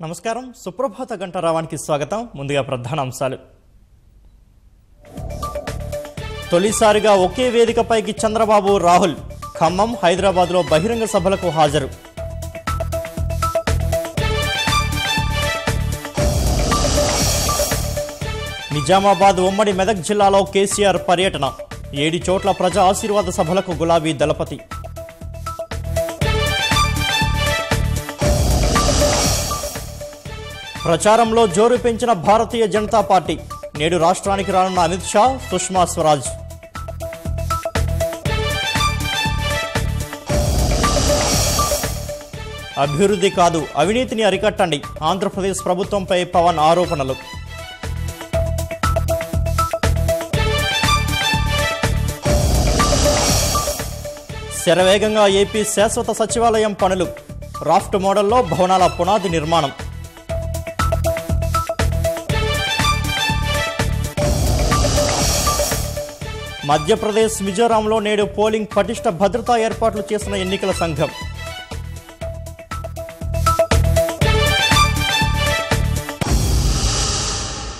నమస్కారం సుప్రభాత గంటరావానికి స్వాగతం. ముందుగా ప్రధాన అంశాలు. తొలిసారిగా ఒకే వేదికపైకి చంద్రబాబు రాహుల్ ఖమ్మం హైదరాబాద్లో బహిరంగ సభలకు హాజరు. నిజామాబాద్ ఉమ్మడి మెదక్ జిల్లాలో కేసీఆర్ పర్యటన. 7 చోట్ల ప్రజా ఆశీర్వాద సభలకు గులాబీ దళపతి. ప్రచారంలో జోరు పెంచిన భారతీయ జనతా పార్టీ. నేడు రాష్ట్రానికి రానున్న అమిత్ షా, సుష్మా స్వరాజ్. అభివృద్ధి కాదు అవినీతిని అరికట్టండి. ఆంధ్రప్రదేశ్ ప్రభుత్వంపై పవన్ ఆరోపణలు. శరవేగంగా ఏపీ శాశ్వత సచివాలయం పనులు. రాఫ్ట్ మోడల్లో భవనాల పునాది నిర్మాణం. మధ్యప్రదేశ్, మిజోరాంలో నేడు పోలింగ్. పటిష్ట భద్రతా ఏర్పాట్లు చేసిన ఎన్నికల సంఘం.